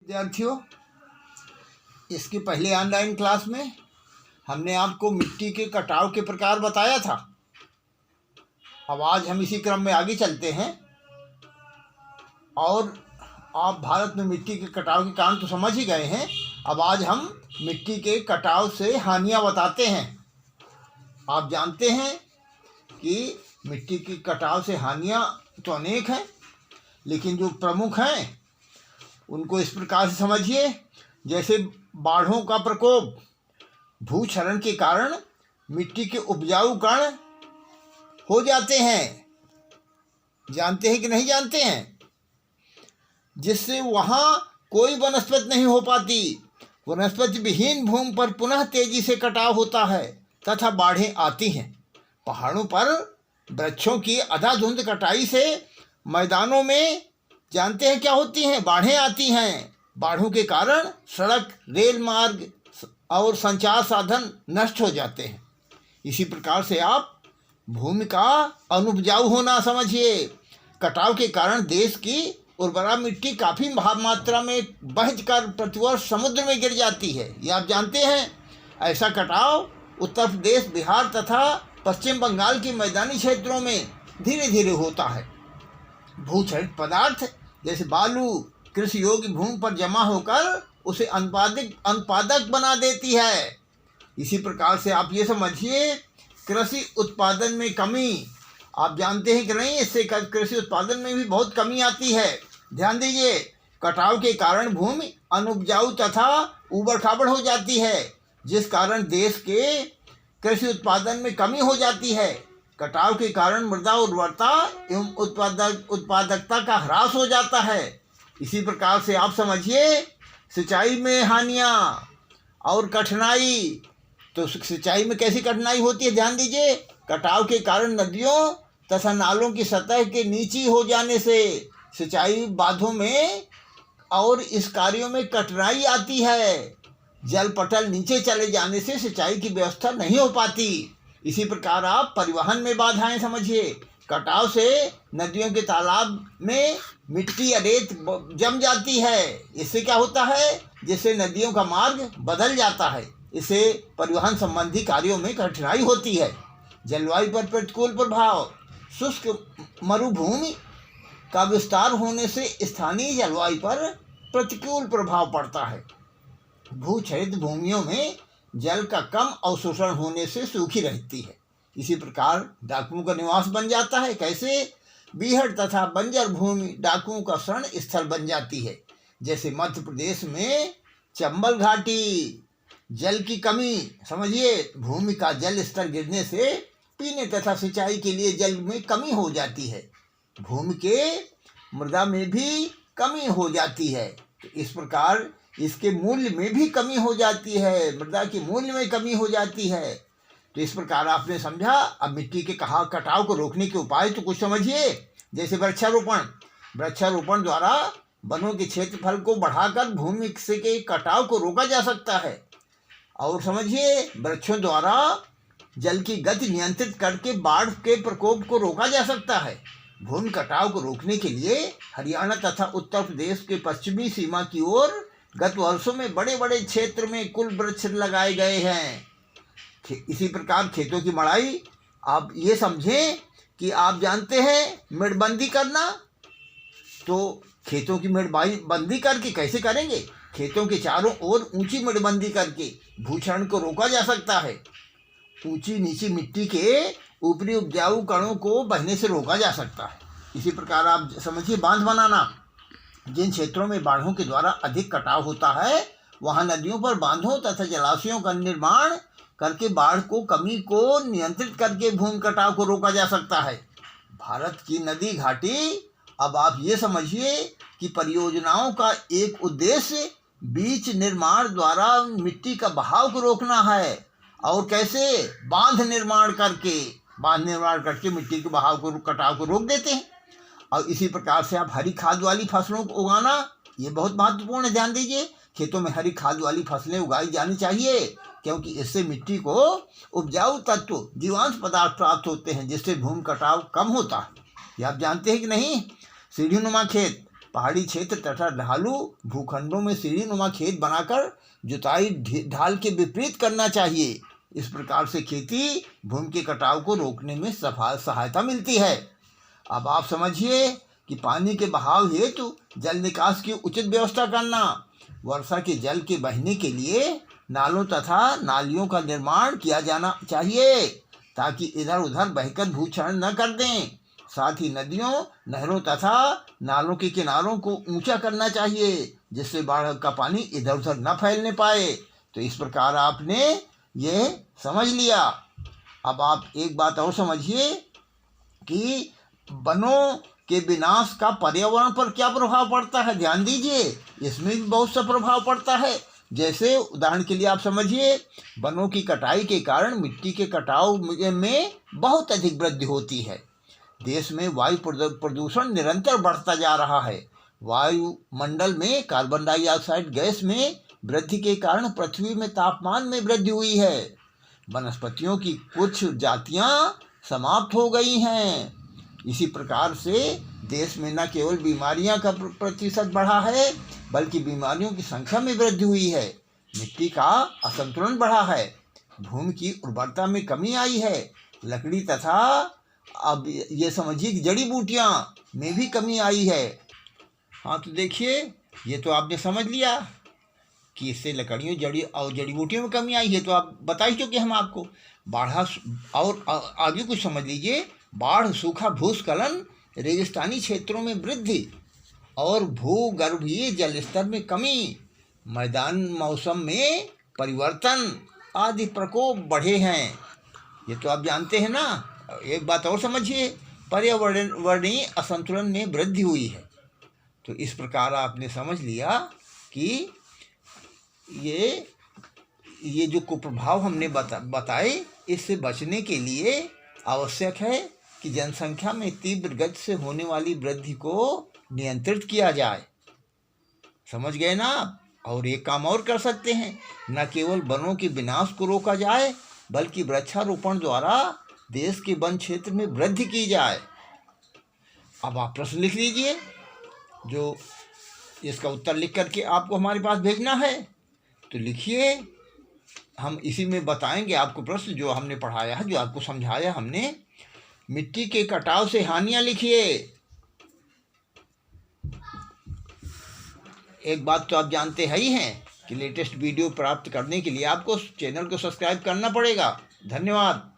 विद्यार्थियों, इसके पहले ऑनलाइन क्लास में हमने आपको मिट्टी के कटाव के प्रकार बताया था। अब आज हम इसी क्रम में आगे चलते हैं और आप भारत में मिट्टी के कटाव के कारण तो समझ ही गए हैं। अब आज हम मिट्टी के कटाव से हानियां बताते हैं। आप जानते हैं कि मिट्टी के कटाव से हानियां तो अनेक हैं, लेकिन जो प्रमुख हैं उनको इस प्रकार से समझिए। जैसे बाढ़ों का प्रकोप, भूक्षरण के कारण मिट्टी के उपजाऊ कण हो जाते हैं, जानते हैं कि नहीं जानते हैं, जिससे वहाँ कोई वनस्पति नहीं हो पाती। वनस्पति विहीन भूमि पर पुनः तेजी से कटाव होता है तथा बाढ़ें आती हैं। पहाड़ों पर वृक्षों की अंधाधुंध कटाई से मैदानों में जानते हैं क्या होती हैं, बाढ़ें आती हैं। बाढ़ों के कारण सड़क, रेल मार्ग और संचार साधन नष्ट हो जाते हैं। इसी प्रकार से आप भूमि का अनुपजाऊ होना समझिए। कटाव के कारण देश की उर्वरा मिट्टी काफ़ी मात्रा में बहकर प्रतिवर्ष समुद्र में गिर जाती है, ये आप जानते हैं। ऐसा कटाव उत्तर प्रदेश, बिहार तथा पश्चिम बंगाल के मैदानी क्षेत्रों में धीरे धीरे होता है। भूक्षरित पदार्थ जैसे बालू कृषि योग्य भूमि पर जमा होकर उसे अनुत्पादक बना देती है। इसी प्रकार से आप ये समझिए, कृषि उत्पादन में कमी, आप जानते हैं कि नहीं, इससे कृषि उत्पादन में भी बहुत कमी आती है। ध्यान दीजिए, कटाव के कारण भूमि अनुपजाऊ तथा ऊबड़ खाबड़ हो जाती है, जिस कारण देश के कृषि उत्पादन में कमी हो जाती है। कटाव के कारण मृदा उर्वरता एवं उत्पादकता का ह्रास हो जाता है। इसी प्रकार से आप समझिए, सिंचाई में हानियाँ और कठिनाई। तो सिंचाई में कैसी कठिनाई होती है, ध्यान दीजिए। कटाव के कारण नदियों तथा नालों की सतह के नीची हो जाने से सिंचाई बांधों में और इस कार्यों में कठिनाई आती है। जल पटल नीचे चले जाने से सिंचाई की व्यवस्था नहीं हो पाती। इसी प्रकार आप परिवहन में बाधाएं समझिए। कटाव से नदियों के तालाब में मिट्टी या रेत जम जाती है। इससे क्या होता है, जिससे नदियों का मार्ग बदल जाता है। इससे परिवहन संबंधी कार्यों में कठिनाई होती है। जलवायु पर प्रतिकूल प्रभाव, शुष्क मरुभूमि का विस्तार होने से स्थानीय जलवायु पर प्रतिकूल प्रभाव पड़ता है। भूक्षरित भूमियों में जल का कम अवशोषण होने से सूखी रहती है। इसी प्रकार डाकुओं का निवास बन जाता है। कैसे? बीहड़ तथा बंजर भूमि डाकुओं का शरण स्थल बन जाती है। जैसे मध्य प्रदेश में चंबल घाटी। जल की कमी समझिए, भूमि का जल स्तर गिरने से पीने तथा सिंचाई के लिए जल में कमी हो जाती है। भूमि के मृदा में भी कमी हो जाती है। तो इस प्रकार इसके मूल्य में भी कमी हो जाती है, मृदा के मूल्य में कमी हो जाती है। तो इस प्रकार आपने समझा। अब मिट्टी के कटाव को रोकने के उपाय तो कुछ समझिए। जैसे वृक्षारोपण द्वारा वनों के क्षेत्रफल को बढ़ाकर भूमि से के कटाव को रोका जा सकता है। और समझिए, वृक्षों द्वारा जल की गति नियंत्रित करके बाढ़ के प्रकोप को रोका जा सकता है। भूमि कटाव को रोकने के लिए हरियाणा तथा उत्तर प्रदेश के पश्चिमी सीमा की ओर गत वर्षों में बड़े बड़े क्षेत्र में कुल वृक्ष लगाए गए हैं। इसी प्रकार खेतों की मड़ाई, आप ये समझें कि आप जानते हैं मेड़बंदी करना, तो खेतों की मेड़बंदी करके कैसे करेंगे? खेतों के चारों ओर ऊंची मेड़बंदी करके भूक्षरण को रोका जा सकता है। ऊंची नीची मिट्टी के ऊपरी उपजाऊ कणों को बहने से रोका जा सकता है। इसी प्रकार आप समझिए, बांध बनाना। जिन क्षेत्रों में बाढ़ों के द्वारा अधिक कटाव होता है, वहां नदियों पर बांधों तथा जलाशयों का निर्माण करके बाढ़ को कमी को नियंत्रित करके भूमि कटाव को रोका जा सकता है। भारत की नदी घाटी, अब आप ये समझिए कि परियोजनाओं का एक उद्देश्य बीच निर्माण द्वारा मिट्टी का बहाव को रोकना है। और कैसे? बांध निर्माण करके मिट्टी के बहाव को, कटाव को रोक देते हैं। और इसी प्रकार से आप हरी खाद वाली फसलों को उगाना, ये बहुत महत्वपूर्ण है। ध्यान दीजिए, खेतों में हरी खाद वाली फसलें उगाई जानी चाहिए, क्योंकि इससे मिट्टी को उपजाऊ तत्व, जीवांश पदार्थ प्राप्त होते हैं, जिससे भूमि कटाव कम होता है। ये आप जानते हैं कि नहीं? सीढ़ीनुमा खेत, पहाड़ी क्षेत्र तथा ढालू भूखंडों में सीढ़ीनुमा खेत बनाकर जुताई ढाल के विपरीत करना चाहिए। इस प्रकार से खेती भूमि के कटाव को रोकने में सहायता मिलती है। अब आप समझिए कि पानी के बहाव हेतु जल निकास की उचित व्यवस्था करना। वर्षा के जल के बहने के लिए नालों तथा नालियों का निर्माण किया जाना चाहिए ताकि इधर उधर बहकर भूक्षरण न कर दें। साथ ही नदियों, नहरों तथा नालों के किनारों को ऊंचा करना चाहिए जिससे बाढ़ का पानी इधर उधर न फैलने पाए। तो इस प्रकार आपने ये समझ लिया। अब आप एक बात और समझिए कि वनों के विनाश का पर्यावरण पर क्या प्रभाव पड़ता है। ध्यान दीजिए, इसमें भी बहुत सा प्रभाव पड़ता है। जैसे उदाहरण के लिए आप समझिए, वनों की कटाई के कारण मिट्टी के कटाव में बहुत अधिक वृद्धि होती है। देश में वायु प्रदूषण निरंतर बढ़ता जा रहा है। वायुमंडल में कार्बन डाइऑक्साइड गैस में वृद्धि के कारण पृथ्वी में तापमान में वृद्धि हुई है। वनस्पतियों की कुछ जातियां समाप्त हो गई हैं। इसी प्रकार से देश में न केवल बीमारियां का प्रतिशत बढ़ा है बल्कि बीमारियों की संख्या में वृद्धि हुई है। मिट्टी का असंतुलन बढ़ा है। भूमि की उर्वरता में कमी आई है। लकड़ी तथा अब ये समझिए कि जड़ी बूटियां में भी कमी आई है। हाँ, तो देखिए, ये तो आपने समझ लिया कि इससे लकड़ियों जड़ी बूटियों में कमी आई है। तो आप बता ही चुके हम आपको। बाढ़ और आगे कुछ समझ लीजिए। बाढ़, सूखा, भूस्खलन, रेगिस्तानी क्षेत्रों में वृद्धि और भूगर्भीय जल स्तर में कमी, मैदान मौसम में परिवर्तन आदि प्रकोप बढ़े हैं। ये तो आप जानते हैं ना। एक बात और समझिए, पर्यावरणीय असंतुलन में वृद्धि हुई है। तो इस प्रकार आपने समझ लिया कि ये जो कुप्रभाव हमने बताए, इससे बचने के लिए आवश्यक है कि जनसंख्या में तीव्र गति से होने वाली वृद्धि को नियंत्रित किया जाए। समझ गए ना आप। और एक काम और कर सकते हैं, न केवल वनों के विनाश को रोका जाए बल्कि वृक्षारोपण द्वारा देश के वन क्षेत्र में वृद्धि की जाए। अब आप प्रश्न लिख लीजिए, जो इसका उत्तर लिख करके आपको हमारे पास भेजना है। तो लिखिए, हम इसी में बताएंगे आपको प्रश्न जो हमने पढ़ाया है, जो आपको समझाया हमने। मिट्टी के कटाव से हानियां लिखिए। एक बात तो आप जानते ही हैं कि लेटेस्ट वीडियो प्राप्त करने के लिए आपको चैनल को सब्सक्राइब करना पड़ेगा। धन्यवाद।